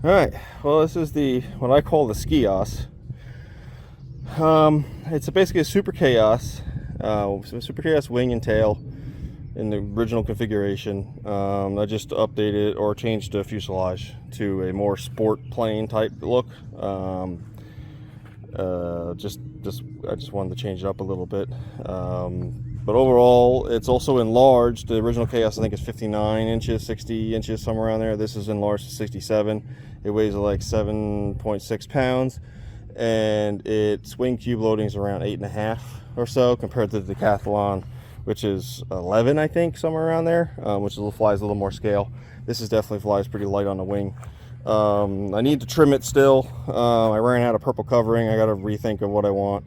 All right, well, this is what I call the Skiaos. It's basically a Super Kaos, Super Kaos wing and tail in the original configuration. I just updated or changed the fuselage to a more sport plane type look. I just wanted to change it up a little bit. But overall, it's also enlarged. The original Kaos, I think, is 59 inches, 60 inches, somewhere around there. This is enlarged to 67. It weighs like 7.6 pounds, and its wing cube loading is around 8.5 or so, compared to the Decathlon, which is 11, I think, somewhere around there, which flies a little more scale. This is definitely flies pretty light on the wing. I need to trim it still. I ran out of purple covering. I got to rethink of what I want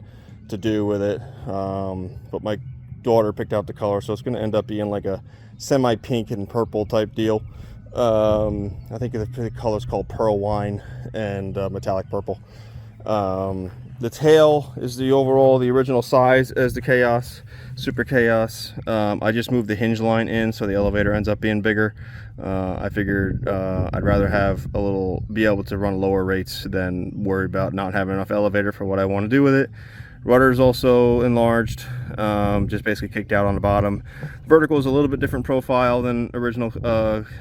to do with it. But my daughter picked out the color, so it's going to end up being like a semi-pink and purple type deal. I think the color is called pearl wine and metallic purple. The tail is the original size as the Kaos, Super Kaos. I just moved the hinge line in, so the elevator ends up being bigger. I figured I'd rather be able to run lower rates than worry about not having enough elevator for what I want to do with it. Rudder is also enlarged, just basically kicked out on the bottom. Vertical is a little bit different profile than original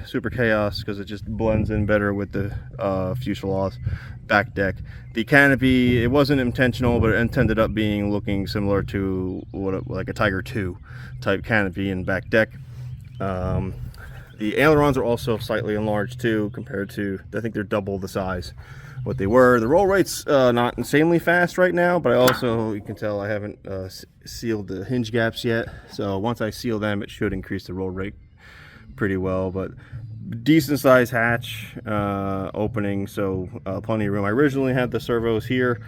Super Kaos, because it just blends in better with the fuselage back deck. The canopy, it wasn't intentional, but it ended up looking similar to like a Tiger II type canopy and back deck. The ailerons are also slightly enlarged too, compared to, I think they're double the size what they were. The roll rate's not insanely fast right now, but you can tell I haven't sealed the hinge gaps yet. So once I seal them, it should increase the roll rate pretty well. But decent size hatch opening, so plenty of room. I originally had the servos here,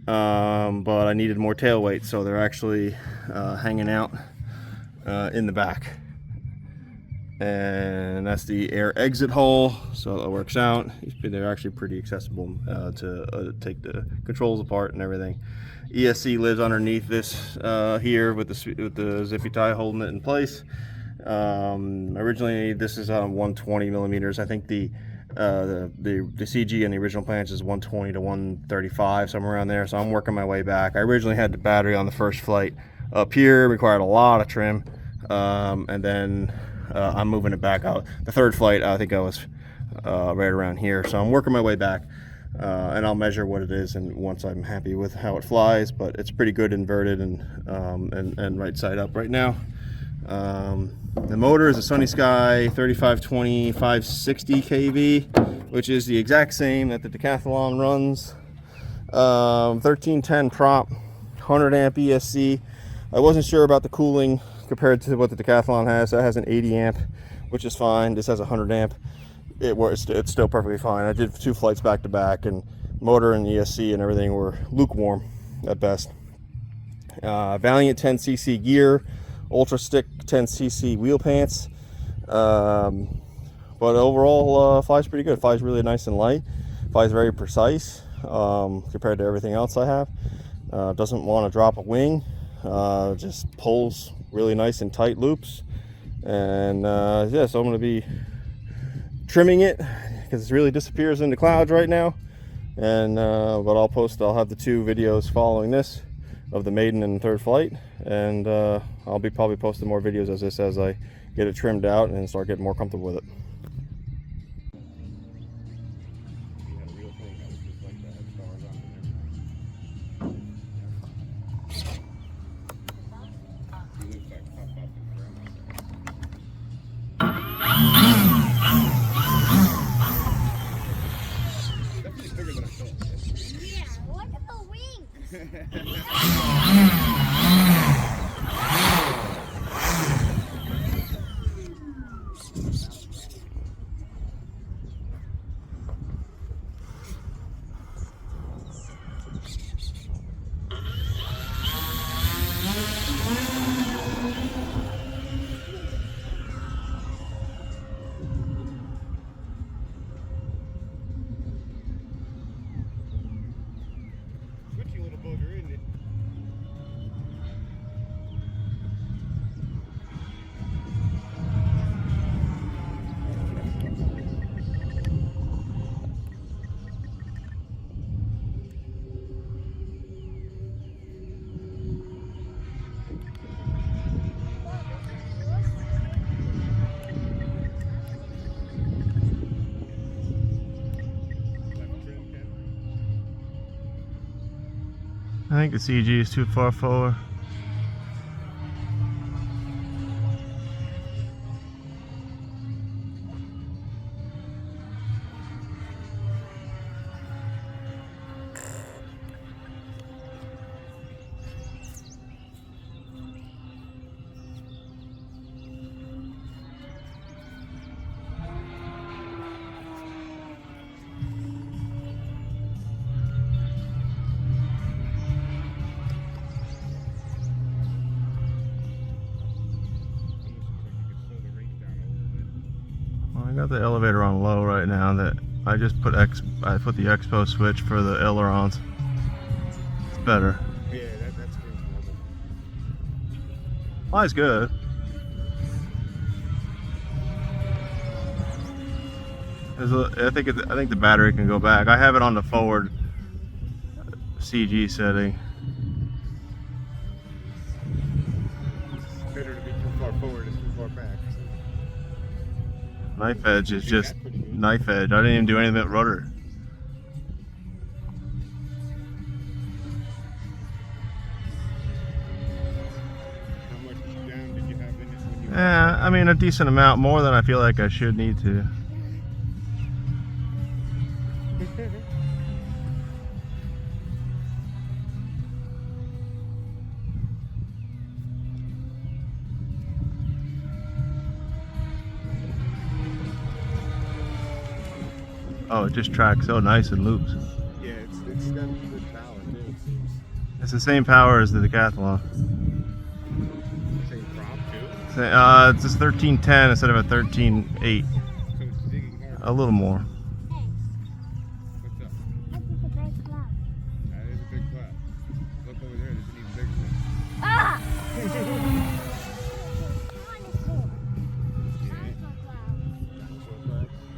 but I needed more tail weight, so they're actually hanging out in the back. And that's the air exit hole, so it works out. They're actually pretty accessible to take the controls apart and everything. ESC lives underneath this here with the zippy tie holding it in place. Originally this is 120 millimeters. I think the CG and the original plans is 120 to 135, somewhere around there. So I'm working my way back. I originally had the battery on the first flight up here, required a lot of trim, and then I'm moving it back out. The third flight, I think I was right around here. So I'm working my way back, and I'll measure what it is, and once I'm happy with how it flies. But it's pretty good inverted and right side up right now. The motor is a Sunny Sky 3520 560 kV, which is the exact same that the Decathlon runs. 1310 prop, 100 amp ESC. I wasn't sure about the cooling compared to what the Decathlon has. That has an 80 amp, which is fine. This has 100 amp. It's still perfectly fine. I did 2 flights back to back, and motor and ESC and everything were lukewarm at best. Valiant 10cc gear, Ultra Stick 10cc wheel pants. But overall, flies pretty good. Flies really nice and light. Flies very precise compared to everything else I have. Doesn't want to drop a wing. Just pulls really nice and tight loops. And yeah, so I'm going to be trimming it because it really disappears in the clouds right now. And but I'll have the 2 videos following this of the maiden and third flight, and I'll be probably posting more videos as I get it trimmed out and start getting more comfortable with it. Yeah, look at the wings. Twitchy little booger, isn't it? I think the CG is too far forward. I got the elevator on low right now. That I just put I put the expo switch for the ailerons. It's better. Yeah, that's normal. Flies good. I think the battery can go back. I have it on the forward CG setting. It's better to be too far forward than too far back. Knife edge is just knife edge. I didn't even do anything with rudder. How much down did you have in it when you? Yeah, I mean a decent amount, more than I feel like I should need to. Oh, it just tracks so nice and loops. Yeah, it's got good power too. It seems. It's the same power as the Decathlon. Same prop too. It's just 1310 instead of a 13.8. So it's digging hard. A little more. What's up? Look at the big cloud. That is a big cloud. Look over there. There's an even bigger one. Ah! Yeah.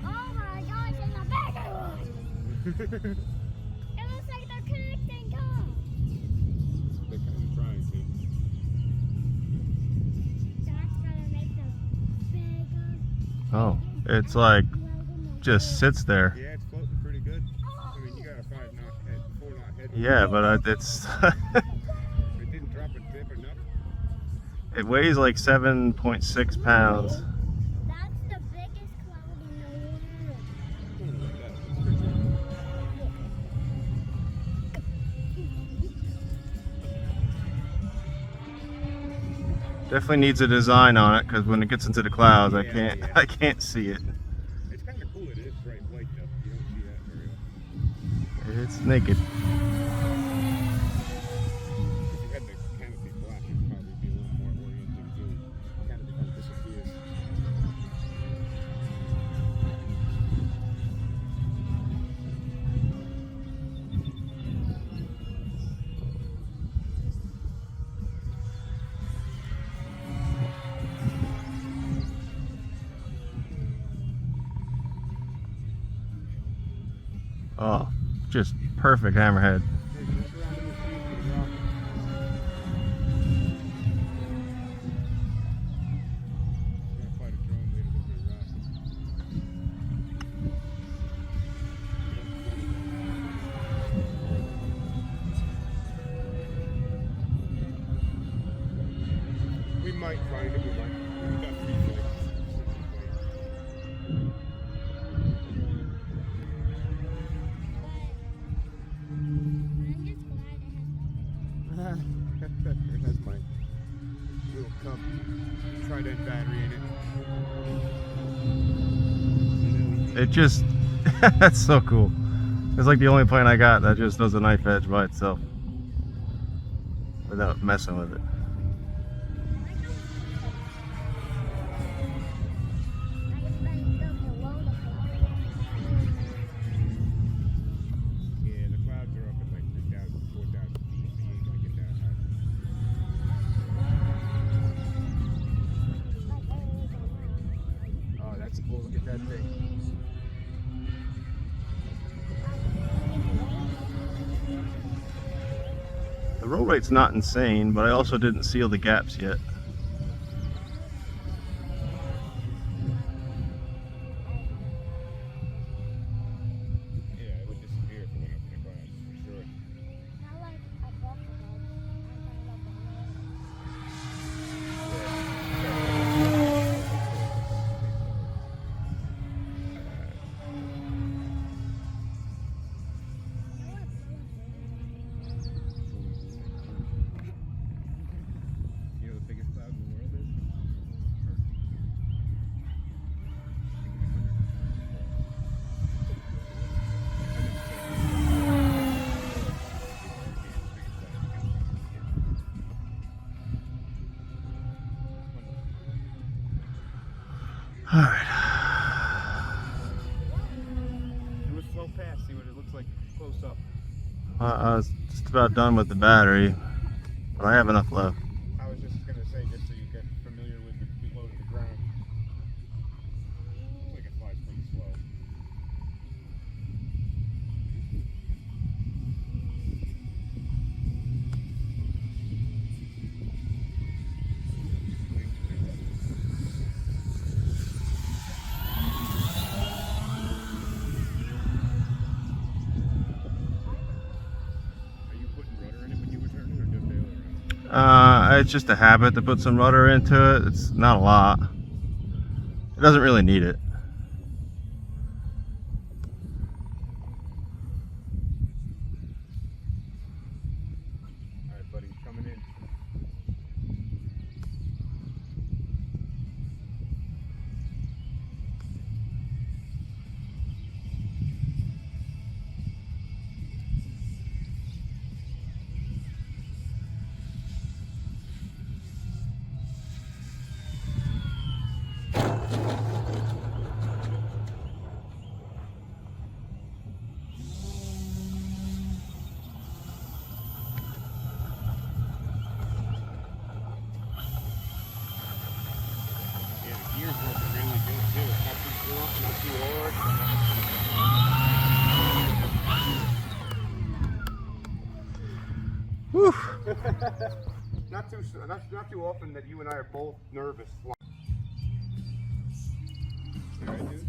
Oh my gosh, it's a bigger one! It looks like they're connecting cars. They're kind of trying to. That's gonna make them bigger. Oh, it's like just sits there. Yeah, it's floating pretty good. I mean, you got a 4-knot head. Yeah, but it's It didn't drop a tip or nothing. it weighs like 7.6 pounds. That's the biggest cloud in the world. Something like that. It's pretty good. Definitely needs a design on it because when it gets into the clouds, I can't see it. It's kind of cool. It is bright white though. You don't see that very often. It's naked. If you had the canopy black, it'd probably be a little more oriented too. Canopy kind of disappears. Oh, just perfect hammerhead. Hey, look around in the trees for the rock. We're gonna fight a drone later over the rock. We might find it. We might. We've got 3 flights. It has my little cup Trident battery in it. It just that's so cool. It's like the only plane I got that just does a knife edge by itself without messing with it. Yeah, the clouds are up at like 3,000, 4,000 feet. We ain't gonna get that high. Oh, that's cool. Look at that thing. The roll rate's not insane, but I also didn't seal the gaps yet. Yeah, it would disappear if it went up in the clouds, for sure. Not like a bucket. Alright. Do a slow pass, see what it looks like close up. I was just about done with the battery, but I have enough left. I was just going to say, just so you get familiar with the below to the ground. Looks like it flies pretty slow. It's just a habit to put some rudder into it. It's not a lot. It doesn't really need it. All right, buddy, coming in. Yeah, the gears working really good too. It's not too slow, not too hard. Whew. not too often that you and I are both nervous. All right, dude.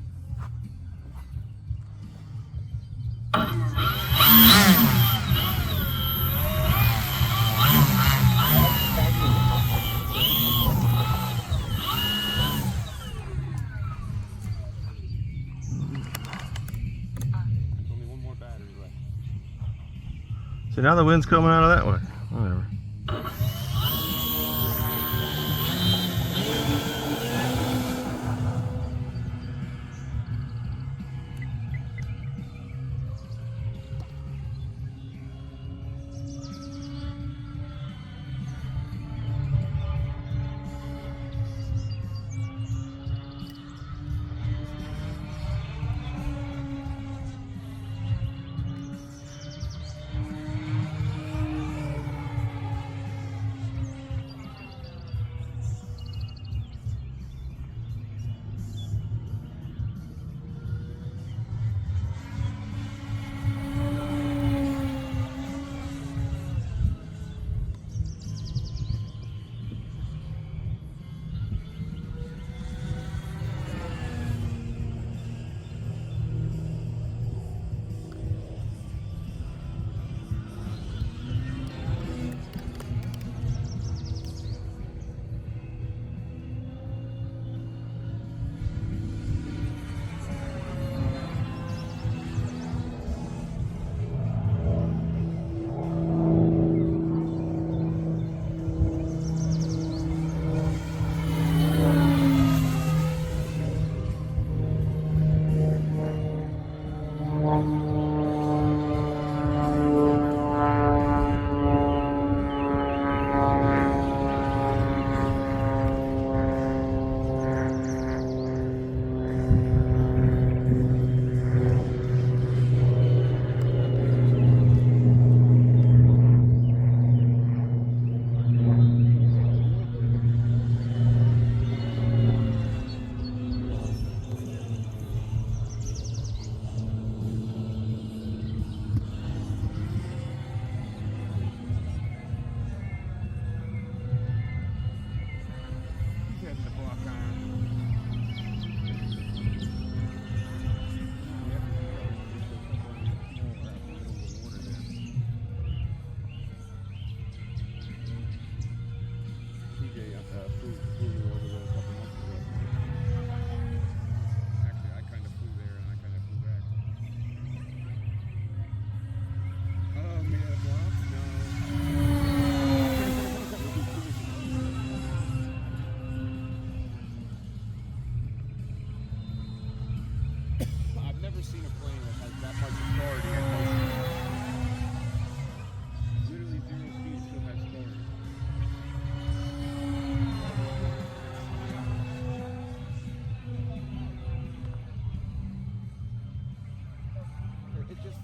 Only one more battery left. See, now the wind's coming out of that way. Whatever.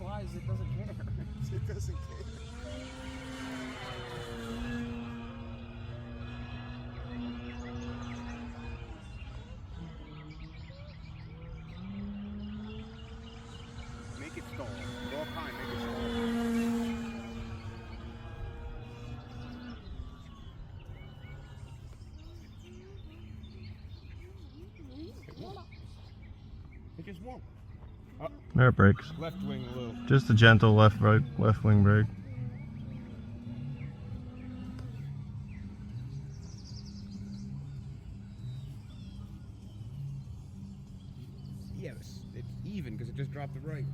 flies, it doesn't care. It doesn't care. Make it stall. Go up high, make it stall. It just won't. There it breaks. Left wing a little. Just a gentle left wing brake. Yeah, it's even because it just dropped the right.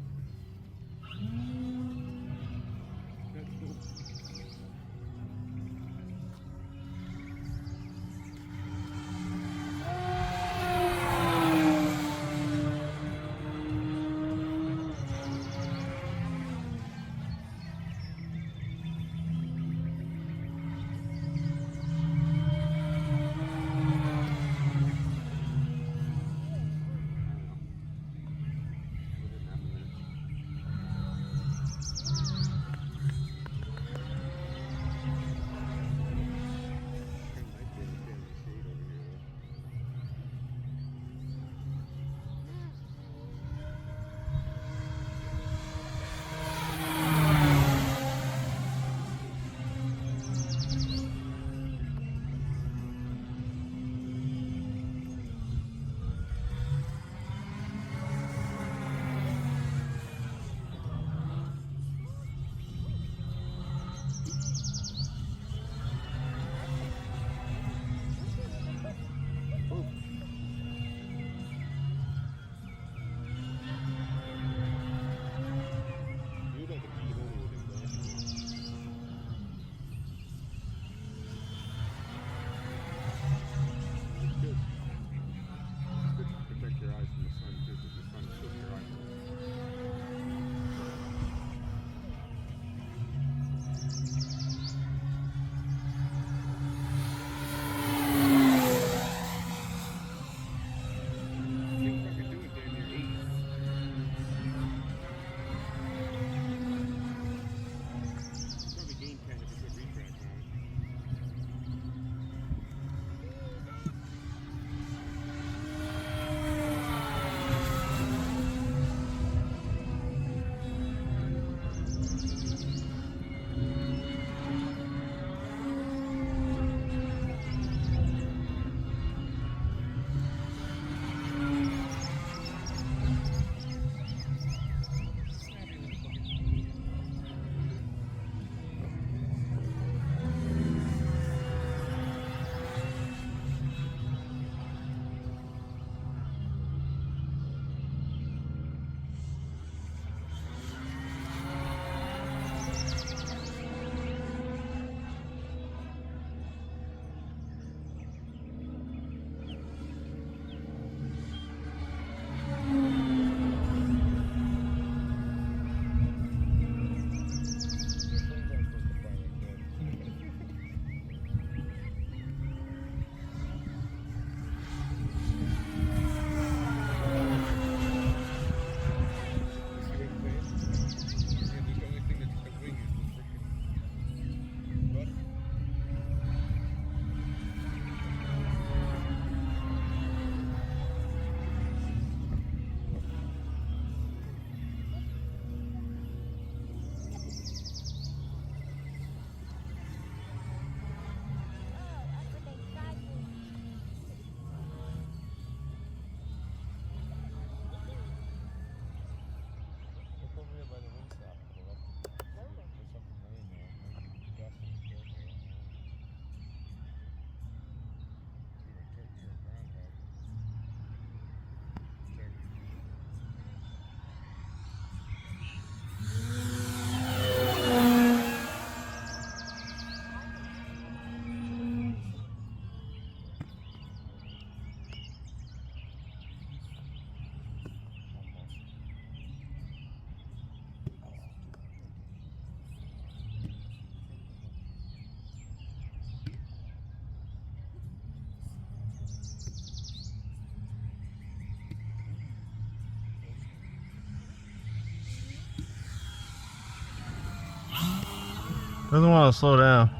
Doesn't want to slow down.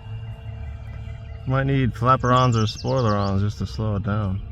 Might need flapper-ons or spoiler-ons just to slow it down.